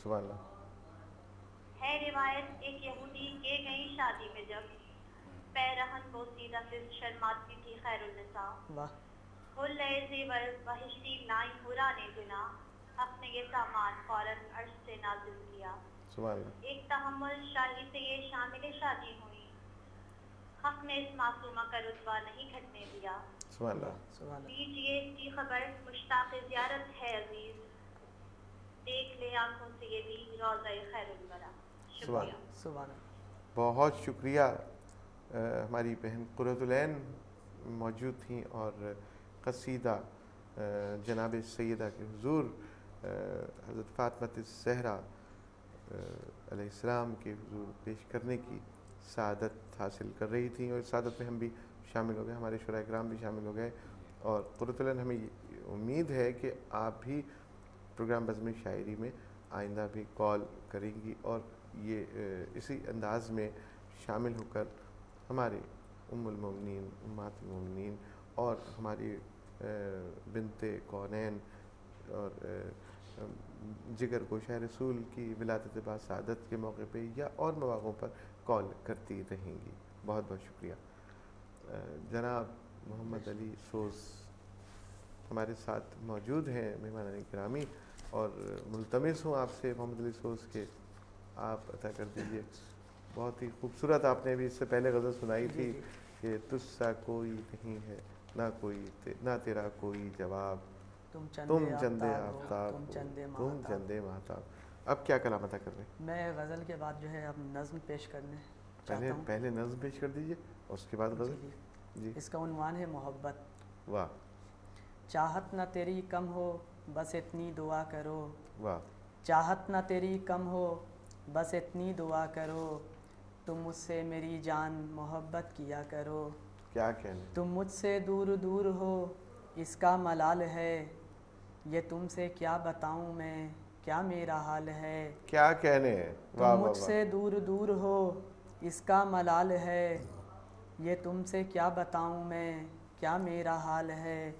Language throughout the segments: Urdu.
سبحان اللہ. ہے روایت ایک یہودی کے گئی شادی میں جب پیرہن بوسیدہ سے شرماتی تھی خیر النساء. واہ. حلے زیور بہشتی نائی حرانے زنا. حق نے یہ سامان فوراً عرش سے نازل کیا. سبحان اللہ. ایک تحمل شاہی سے یہ شامل شادی ہوئی. حق نے اس معصومہ کا رتبہ نہیں گھٹنے دیا. سبحان اللہ. سبحان اللہ. لیجیے اس کی خبر مشتاق زیارت ہے عزیز. دیکھ لے آنکھوں سے یہ بھی روضہ خیر الورا. شکریہ. سبحان اللہ. بہت شکریہ. ہماری بہن قرۃ العین موجود تھیں اور قصیدہ جناب سیدہ کے حضور حضرت فاطمہ الزہرا علیہ السلام کے حضور پیش کرنے کی سعادت حاصل کر رہی تھیں، اور اس سعادت میں ہم بھی شامل ہو گئے، ہمارے شعراء کرام بھی شامل ہو گئے. اور قرۃ العین ہمیں امید ہے کہ آپ بھی پروگرام بزم شاعری میں آئندہ بھی کال کریں گی، اور یہ اسی انداز میں شامل ہو کر ہمارے ام المومنین، امہات المومنین اور ہماری بنت کونین اور جگر گوشہ رسول کی ولادت با سعادت کے موقع پہ یا اور مواقعوں پر کال کرتی رہیں گی. بہت بہت شکریہ. جناب محمد علی سوز ہمارے ساتھ موجود ہیں مہمان گرامی، اور ملتمس ہوں آپ سے محمد علی سوز کے آپ عطا کر دیجئے. بہت ہی خوبصورت آپ نے بھی اس سے پہلے غزل سنائی تھی کہ تجھ سا کوئی نہیں ہے، نہ تیرا کوئی جواب، تم چندے آفتاب ہو، تم چندے مہتاب. اب کیا کلام عطا کر رہے ہیں؟ میں غزل کے بعد جو ہے اب نظم پیش کرنے چاہتا ہوں. پہلے نظم پیش کر دیجئے اور اس کے بعد غزل. جی. اس کا عنوان ہے محبت. واہ. چاہت نہ تیری کم ہو بس اتنی دعا کرو. واہ. چاہت نہ تیری کم ہو بس اتنی دعا کرو. تم مجھ سے میری جان محبت کیا کرو. کیا کہنے. تم مجھ سے دور دور ہو اس کا ملال ہے. یہ تم سے کیا بتاؤں میں کیا میرا حال ہے. کیا کہنے. تم مجھ سے دور دور ہو اس کا ملال ہے. یہ تم سے کیا بتاؤں میں کیا میرا حال ہے.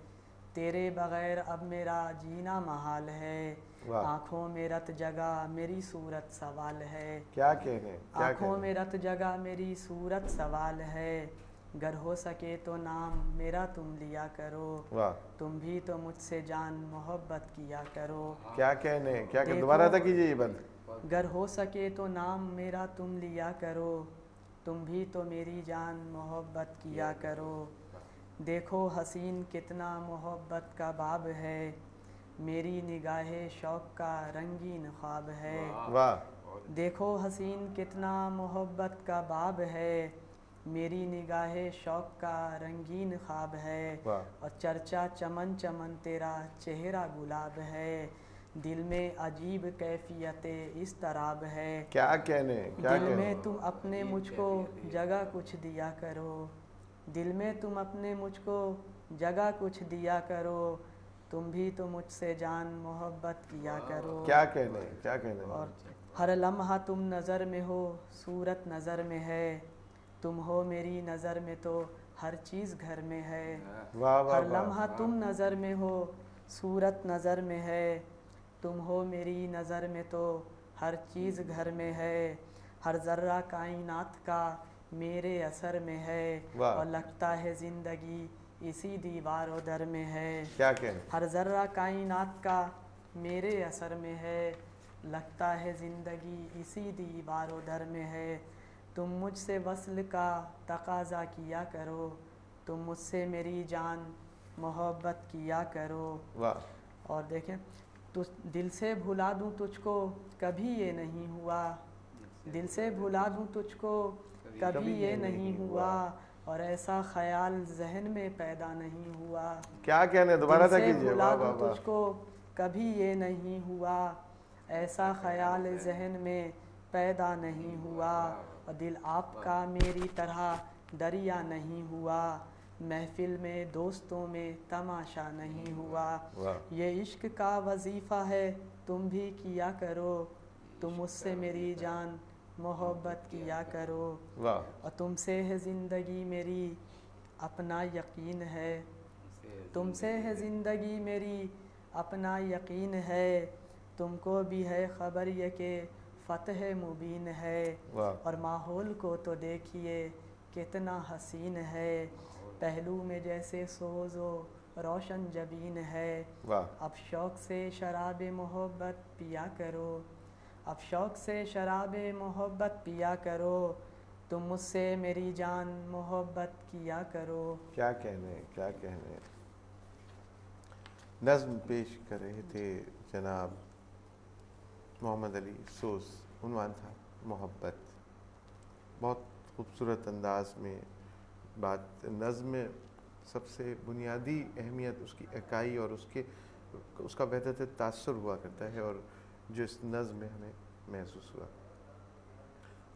تیرے بغیر اب میرا جینا محال ہے. آنکھوں میں رت جگہ میری صورت سوال ہے. کیا کہنے. آنکھوں میں رت جگہ میری صورت سوال ہے. گر ہو سکے تو نام میرا تم لیا کرو. تم بھی تو مجھ سے جان محبت کیا کرو. کیا کہنے. کیا کہ دوبارہ تک کیجئے یہ بند. گر ہو سکے تو نام میرا تم لیا کرو. تم بھی تو میری جان محبت کیا کرو. دیکھو حسین کتنا محبت کا باب ہے. میری نگاہ شوق کا رنگین خواب ہے. دیکھو حسین کتنا محبت کا باب ہے. میری نگاہ شوق کا رنگین خواب ہے. اور چرچا چمن چمن تیرا چہرہ گلاب ہے. دل میں عجیب کیفیت اضطراب ہے. کیا کہنے. دل میں تم اپنے مجھ کو جگہ کچھ دیا کرو. دل میں تم اپنے مجھ کو جگہ کچھ دیا کرو. تم بھی تو مجھ سے جان محبت کیا کرو. کیا کہنے. کیا کہنے. اور ہر لمحہ تم نظر میں ہو صورت نظر میں ہے. تم ہو میری نظر میں تو ہر چیز گھر میں ہے. ہر لمحہ تم نظر میں ہو صورت نظر میں ہے. تم ہو میری نظر میں تو ہر چیز گھر میں ہے. ہر ذرہ کائنات کا میرے اثر میں ہے. اور لگتا ہے زندگی اسی دیوار و در میں ہے. کیا کہنے. ہر ذرہ کائنات کا میرے اثر میں ہے. لگتا ہے زندگی اسی دیوار و در میں ہے. تم مجھ سے وصل کا تقاضا کیا کرو. تم مجھ سے میری جان محبت کیا کرو. اور دیکھیں دل سے بھلا دوں تجھ کو کبھی یہ نہیں ہوا. دل سے بھلا دوں تجھ کو کبھی یہ نہیں ہوا. اور ایسا خیال ذہن میں پیدا نہیں ہوا. کیا کہنے. دوبارہ تک کیجئے. دل سے بھلا دوں تجھ کو کبھی یہ نہیں ہوا. ایسا خیال ذہن میں پیدا نہیں ہوا. اور دل آپ کا میری طرح دریا نہیں ہوا. محفل میں دوستوں میں تماشا نہیں ہوا. یہ عشق کا وظیفہ ہے تم بھی کیا کرو. تم مجھ سے میری جان محبت کیا کرو. اور تم سے ہے زندگی میری اپنا یقین ہے. تم سے ہے زندگی میری اپنا یقین ہے. تم کو بھی ہے خبر یہ کہ فتح مبین ہے، واہ اور ماحول کو تو دیکھیے کتنا حسین ہے، پہلو میں جیسے سوز و روشن جبین ہے، واہ اب شوق سے شراب محبت پیا کرو، اب شوق سے شراب محبت پیا کرو، تم مجھ سے میری جان محبت کیا کرو۔ کیا کہنے کیا کہنے۔ نظم پیش کر رہے تھے جناب محمد علی سوز، عنوان تھا محبت۔ بہت خوبصورت انداز میں بات، نظم میں سب سے بنیادی اہمیت اس کی اکائی اور اس کا وحدت تاثر ہوا کرتا ہے، اور جو اس نظم میں ہمیں محسوس ہوا۔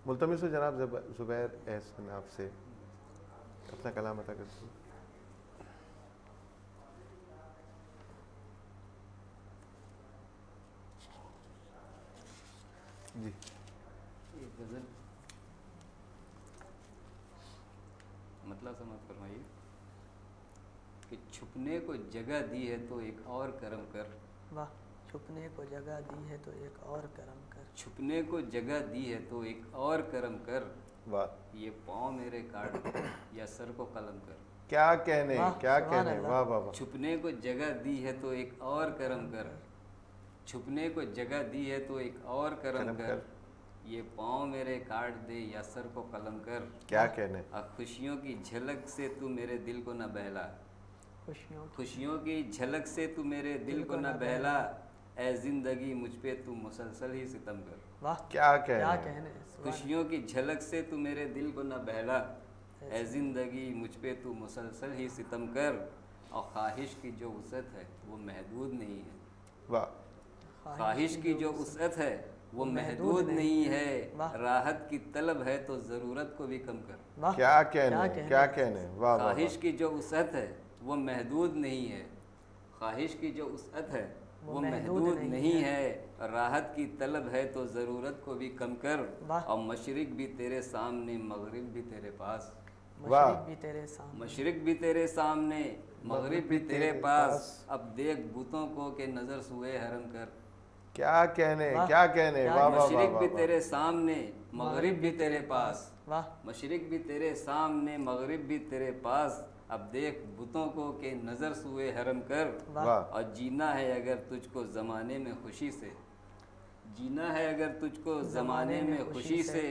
ملتمس ہوں جناب زبیر احسن آپ سے اپنا کلام عطا کرتے ہیں۔ جی یہ غزل مطلب سمجھ فرمائیے کہ چھپنے کو جگہ دی ہے تو ایک اور کرم کر، واہ، چھپنے کو جگہ دی ہے تو ایک اور کرم کر، چھپنے کو جگہ دی ہے تو ایک اور کرم کر، واہ یہ پاؤں میرے کاٹ یا سر کو قلم کر۔ کیا کہنے واہ، کیا سبحان کہنے، اللہ۔ واہ واہ واہ۔ چھپنے کو جگہ دی ہے تو ایک اور کرم کر، چھپنے کو جگہ دی ہے تو ایک اور کرم کر، یہ پاؤں میرے کاٹ دے یا سر کو قلم کر۔ کیا کہنے، اب خوشیوں کی جھلک سے تو میرے دل کو نہ بہلا، خوشیوں خوشیوں کی جھلک سے تو میرے دل کو نہ بہلا، اے زندگی مجھ پہ تو مسلسل ہی ستم کر۔ واہ، کیا کیا کہنے، کہنے، خوشیوں کی جھلک سے تو میرے دل کو نہ بہلا، اے زندگی مجھ پہ تو مسلسل ہی ستم کر، اور خواہش کی جو وسعت ہے وہ محدود نہیں ہے، واہ خواہش کی جو وسعت ہے وہ محدود نہیں ہے، راحت کی طلب ہے تو ضرورت کو بھی کم کر۔ واہ، کیا کہنے کیا کہنے، واہ واہ خواہش کی جو وسعت ہے وہ محدود نہیں ہے، خواہش کی جو وسعت ہے وہ محدود نہیں ہے، راحت کی طلب ہے تو ضرورت کو بھی کم کر، اور مشرق بھی تیرے سامنے مغرب بھی تیرے پاس، مشرق بھی تیرے سامنے، مشرق بھی تیرے سامنے مغرب بھی تیرے پاس، اب دیکھ بتوں کو کہ نظر سوئے حرم کر۔ کیا کہنے کیا کہنے، واہ واہ واہ مشرق بھی واہ۔ تیرے سامنے مغرب بھی تیرے پاس، واہ، مشرق بھی تیرے سامنے مغرب بھی تیرے پاس، اب دیکھ بتوں کو کہ نظر سوئے حرم کر، واہ اور جینا ہے اگر تجھ کو زمانے میں خوشی سے، جینا ہے اگر تجھ کو زمانے میں خوشی سے،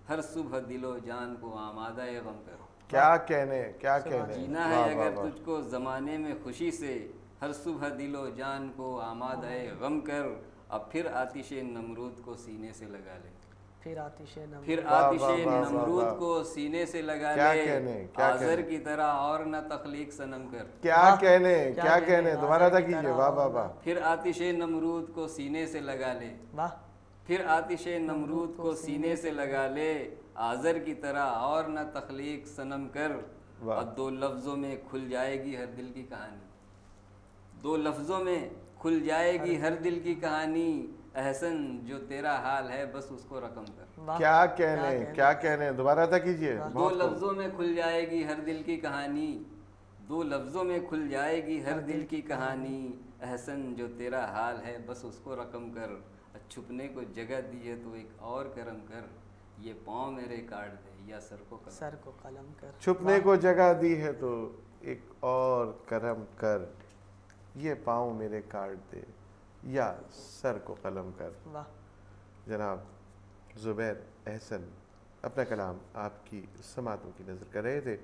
ہر صبح دل و جان کو آمادہ غم کر۔ کیا کہنے کیا کہنے، جینا ہے اگر تجھ کو زمانے میں خوشی سے، ہر صبح دل و جان کو آمادہ غم کر، اب پھر آتش نمرود کو سینے سے لگا لے، پھر آتش نمرود، پھر آتش نمرود کو سینے سے لگا لے، آذر کی طرح اور نہ تخلیق صنم کر۔ کیا کہنے کیا کہنے، دوبارہ ادا کیجیے، واہ واہ واہ۔ پھر آتش نمرود کو سینے سے لگا لے، واہ، پھر آتش نمرود کو سینے سے لگا لے، آذر کی طرح اور نہ تخلیق صنم کر، اور دو لفظوں میں کھل جائے گی ہر دل کی کہانی، دو لفظوں میں کھل جائے گی ہر دل کی کہانی، احسن جو تیرا حال ہے بس اس کو رقم کر۔ کیا کہنے کیا کہنے، دوبارہ ادا کیجیے۔ دو لفظوں میں کھل جائے گی ہر دل کی کہانی، دو لفظوں میں کھل جائے گی ہر دل کی کہانی، احسن جو تیرا حال ہے بس اس کو رقم کر، چھپنے کو جگہ دی ہے تو ایک اور کرم کر، یہ پاؤں میرے کاٹ دے یا سر کو قلم، سر کو قلم کر، چھپنے کو جگہ دی ہے تو ایک اور کرم کر، یہ پاؤں میرے کاٹ دے یا سر کو قلم کر۔ واہ، جناب زبیر احسن اپنا کلام آپ کی سماعتوں کی نظر کر رہے تھے۔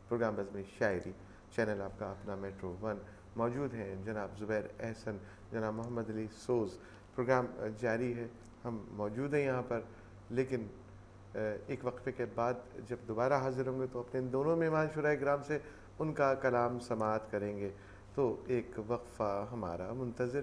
پروگرام بزم شاعری، چینل آپ کا اپنا میٹرو ون، موجود ہیں جناب زبیر احسن، جناب محمد علی سوز۔ پروگرام جاری ہے، ہم موجود ہیں یہاں پر، لیکن ایک وقفے کے بعد جب دوبارہ حاضر ہوں گے تو اپنے ان دونوں مہمان شورائے کرام سے ان کا کلام سماعت کریں گے، تو ایک وقفہ ہمارا منتظر۔